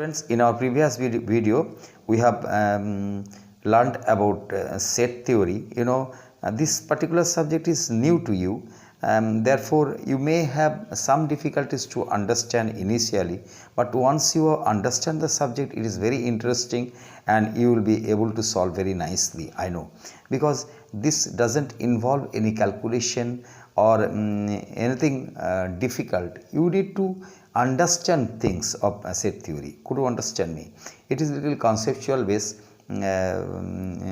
Students, in our previous video we have learned about set theory. This particular subject is new to you, therefore you may have some difficulties to understand initially, but once you understand the subject, it is very interesting and you will be able to solve very nicely, I know, because this doesn't involve any calculation or anything difficult. You need to understand things of set theory. Could you understand me? It is a little conceptual based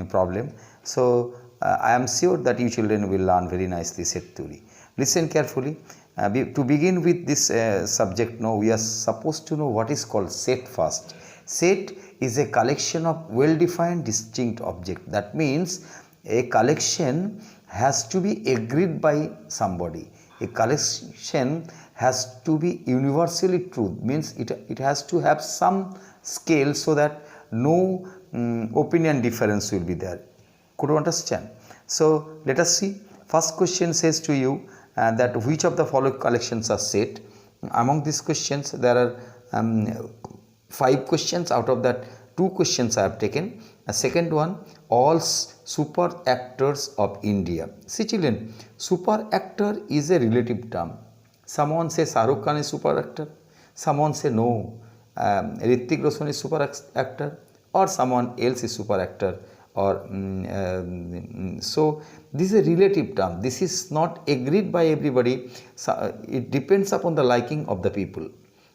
problem. So I am sure that you children will learn very nicely set theory. Listen carefully. To begin with this subject, now we are supposed to know what is called set first. Set is a collection of well defined distinct object. That means a collection has to be agreed by somebody. A collection has to be universally true, means it has to have some scale so that no opinion difference will be there. Could you understand? So let us see. First question says to you that which of the following collections are set. Among these questions there are 5 questions. Out of that 2 questions I have taken. A second one, all super actors of India. See children, super actor is a relative term. Someone says Shah Rukh Khan is super actor, someone say no, Hrithik Roshan is super actor, or someone else is super actor, or so this is a relative term. This is not agreed by everybody. So it depends upon the liking of the people.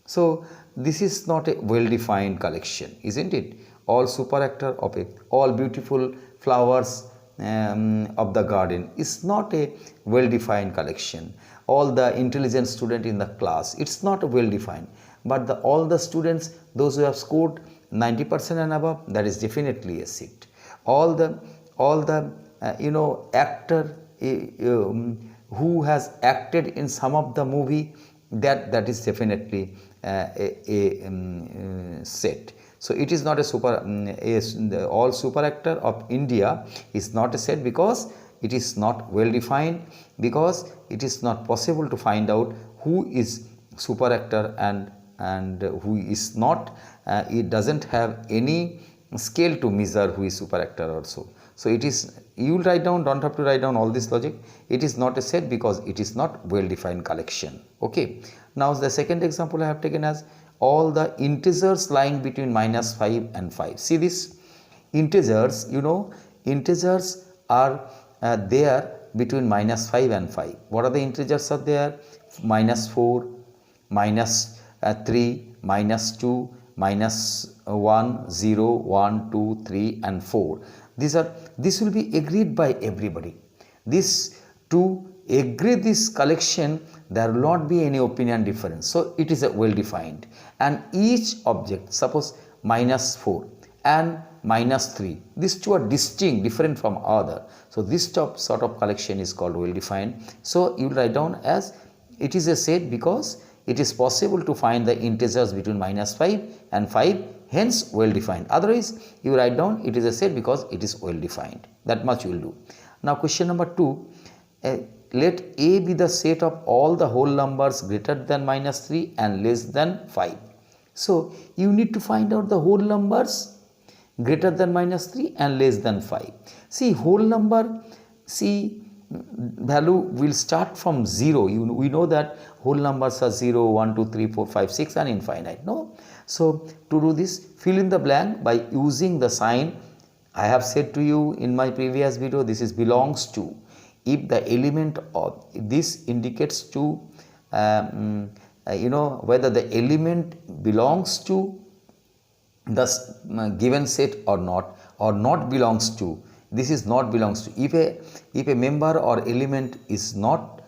So this is not a well defined collection, isn't it? All super actor of it, all beautiful flowers of the garden is not a well defined collection. All the intelligent student in the class, it's not well defined, but all the students, those who have scored 90% and above, that is definitely a set. All the actor who has acted in some of the movie, that is definitely a set. So it is not a super all super actor of India is not a set, because it is not well defined, because it is not possible to find out who is super actor and who is not. It doesn't have any scale to measure who is super actor also. So it is, you will write down, don't have to write down all this logic. It is not a set because it is not well defined collection. Okay. Now the second example I have taken as all the integers lying between -5 and 5. See this integers, integers are there between -5 and 5. What are the integers are there? -4, -3, -2, -1, 0, 1, 2, 3 and 4. This will be agreed by everybody. To agree this collection, there will not be any opinion difference. So it is a well defined, and each object, suppose -4 and -3, these two are distinct, different from other. So this sort of collection is called well defined. So you will write down as it is a set because it is possible to find the integers between -5 and 5, hence well defined. Otherwise you write down it is a set because it is well defined. That much you will do. Now question number 2, let A be the set of all the whole numbers greater than -3 and less than 5. So you need to find out the whole numbers greater than -3 and less than 5. See, whole number, value will start from 0. We know that whole numbers are 0, 1, 2, 3, 4, 5, 6 and infinite. No? So to do this, fill in the blank by using the sign. I have said to you in my previous video, this is belongs to. If the element of this indicates to whether the element belongs to the given set or not belongs to. This is not belongs to. If a member or element is not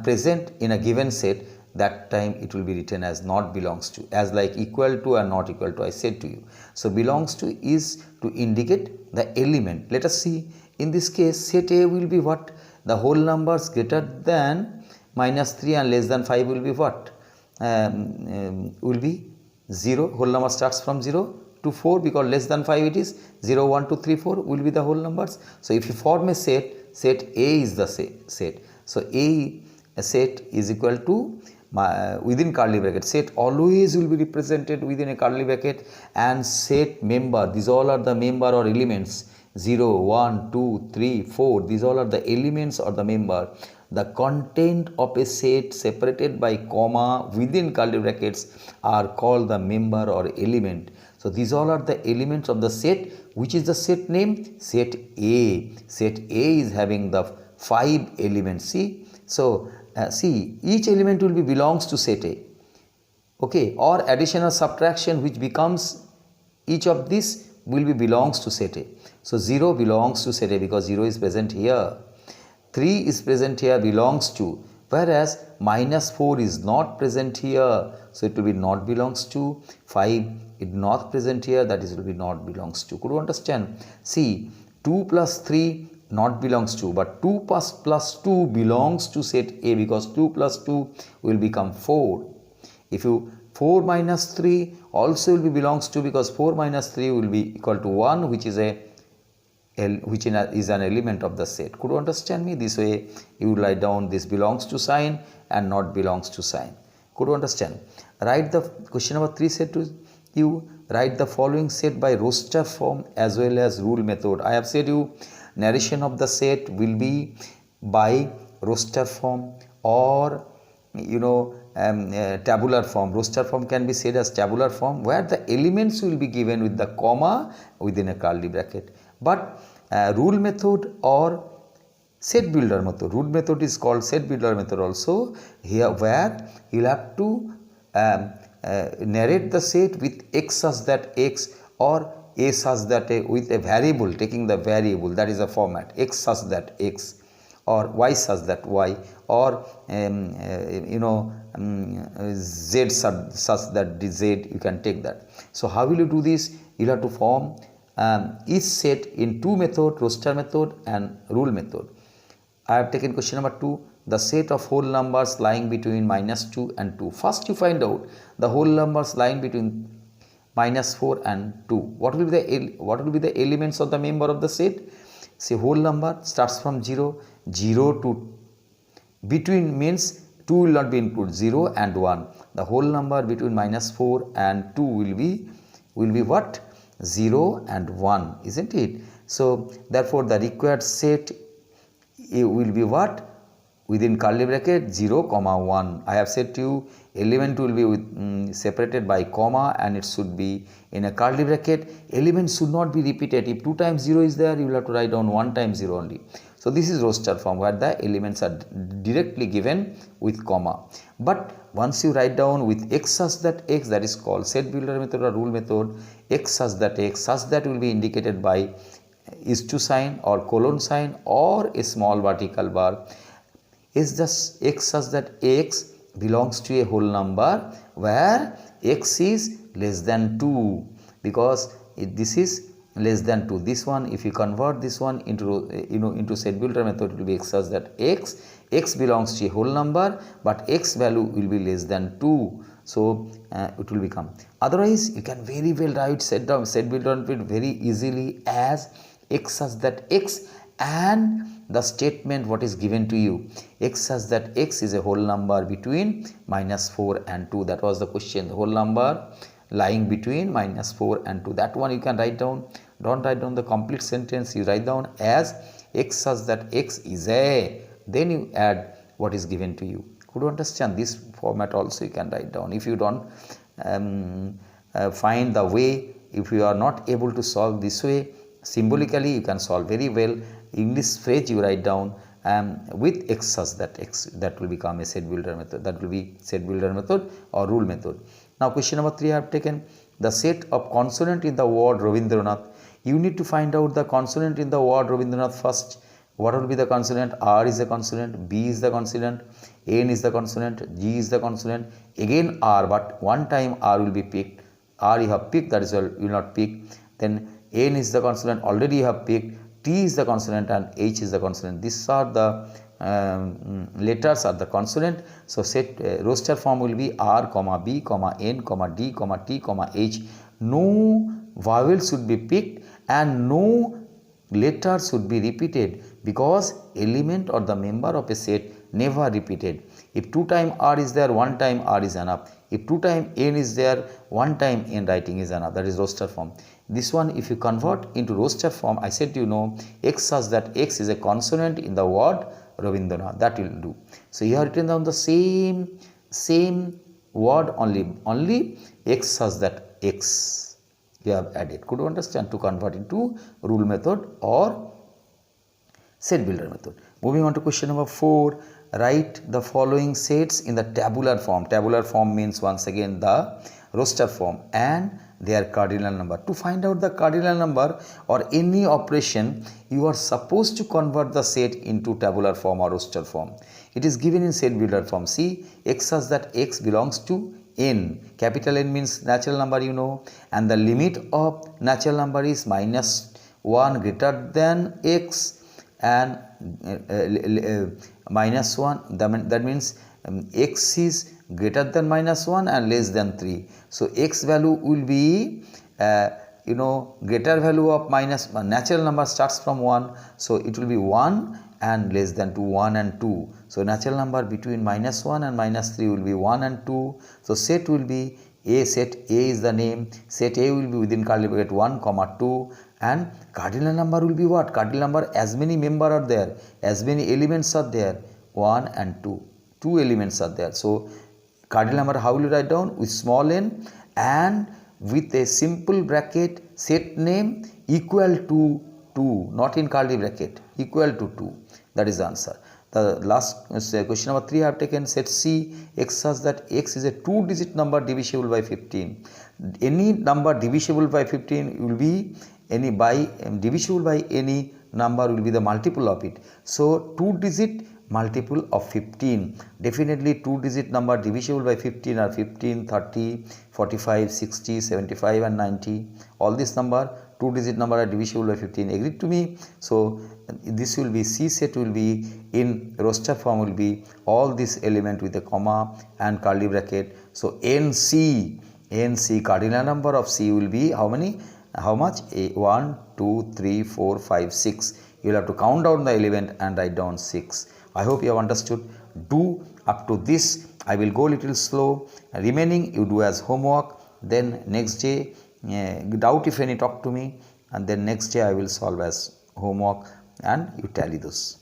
present in a given set, that time it will be written as not belongs to, as like equal to and not equal to I said to you. So belongs to is to indicate the element. Let us see. In this case, set A will be what? The whole numbers greater than -3 and less than 5 will be what? Will be 0. Whole number starts from 0 to 4, because less than 5 it is 0, 1, 2, 3, 4 will be the whole numbers. So if you form a set A is the set. So A set is equal to within curly bracket. Set always will be represented within a curly bracket, and set member, these all are the member or elements. 0, 1, 2, 3, 4, these all are the elements or the member. The content of a set separated by comma within curly brackets are called the member or element. So these all are the elements of the set. Which is the set name? Set A. Set A is having the 5 elements. See, so see, each element will be belongs to set A. Okay, or addition or subtraction which becomes each of this will be belongs to set A. So 0 belongs to set A because 0 is present here. 3 is present here, belongs to, whereas minus 4 is not present here, so it will be not belongs to. 5 is not present here, that is will be not belongs to. Could you understand? See, 2 plus 3 not belongs to, but 2 plus 2 belongs to set A because 2 plus 2 will become 4. If you 4 minus 3 also will be belongs to, because 4 minus 3 will be equal to 1, which is an element of the set. Could you understand me? This way you write down this belongs to sign and not belongs to sign. Could you understand? Write the question number 3 said to you, write the following set by roster form as well as rule method. I have said you narration of the set will be by roster form or tabular form. Roster form can be said as tabular form, where the elements will be given with the comma within a curly bracket. But rule method or set builder method, rule method is called set builder method also, here where you will have to narrate the set with x such that x or a such that a, with a variable, taking the variable, that is a format, x such that x or y such that y or z such that z, you can take that. So how will you do this? You have to form each set in two method, roster method and rule method. I have taken question number 2, the set of whole numbers lying between -2 and 2. First you find out the whole numbers lying between -4 and 2. What will be the elements of the member of the set? Say whole number starts from 0 to between means 2 will not be included, 0 and 1. The whole number between -4 and 2 will be what? 0 and 1, isn't it? So therefore the required set will be what? Within curly bracket 0, 1. I have said to you element will be separated by comma and it should be in a curly bracket. Element should not be repeated. If 2 times 0 is there, you will have to write down 1 times 0 only. So this is roster form where the elements are directly given with comma. But once you write down with x such that x, that is called set builder method or rule method. X such that will be indicated by is to sign or colon sign or a small vertical bar. Is this x such that x belongs to a whole number where x is less than 2, because this is less than 2. This one, if you convert this one into into set builder method, it will be x such that x belongs to a whole number but x value will be less than 2. So it will become, otherwise you can very well write set builder method very easily as x such that x and the statement what is given to you, x such that x is a whole number between -4 and 2. That was the question, the whole number lying between -4 and 2. That one you can write down. Don't write down the complete sentence, you write down as x such that x is a, then you add what is given to you. Could you understand? This format also you can write down. If you don't find the way, if you are not able to solve this way, symbolically you can solve very well. In this phrase you write down with x such that x, that will become a set builder method, that will be set builder method or rule method. Now question number 3 I have taken the set of consonant in the word Rabindranath. You need to find out the consonant in the word Rabindranath first. What will be the consonant? R is the consonant, B is the consonant, N is the consonant, G is the consonant, again R, but one time R will be picked. R you have picked, that is well, you will not pick. Then N is the consonant, already you have picked. T is the consonant and H is the consonant. These are the letters are the consonant. So set roster form will be R, B, N, D, T, H. No vowel should be picked and no letter should be repeated, because element or the member of a set never repeated. If 2 time r is there, 1 time r is enough. If 2 time n is there, 1 time n writing is enough. That is roster form. This one, if you convert into roster form, I said you know x such that x is a consonant in the word Rabindranath. That will do. So you have written down the same word only x such that x you have added. Could you understand? To convert into rule method or set builder method. Moving on to question number 4. Write the following sets in the tabular form. Tabular form means once again the roster form and their cardinal number. To find out the cardinal number or any operation, you are supposed to convert the set into tabular form or roster form. It is given in set builder form. See, x such that x belongs to n. Capital N means natural number, you know, and the limit of natural number is -1 greater than x and -1. That means x is greater than -1 and less than 3. So x value will be greater value of natural number starts from 1, so it will be 1 and less than 2, 1 and 2. So natural number between -1 and -3 will be 1 and 2. So set will be A, set A is the name, set A will be within curly bracket 1, 2, and cardinal number will be what? Cardinal number, as many member are there, as many elements are there, 1 and 2. 2 elements are there. So cardinal number, how will you write down? With small n and with a simple bracket, set name equal to 2, not in curly bracket, equal to 2. That is the answer. The last question number 3 I have taken set C, x such that x is a 2-digit number divisible by 15. Any number divisible by 15 will be divisible by any number will be the multiple of it. So 2-digit multiple of 15. Definitely 2-digit number divisible by 15 are 15, 30, 45, 60, 75 and 90. All this number 2-digit number are divisible by 15. Agreed to me? So this will be C set will be in roster form will be all this element with a comma and curly bracket. So NC cardinal number of C will be how many? How much? 1, 2, 3, 4, 5, 6. You will have to count down the element and write down 6. I hope you have understood. Do up to this. I will go little slow. Remaining you do as homework. Then next day, doubt if any, talk to me. And then next day I will solve as homework and you tally those.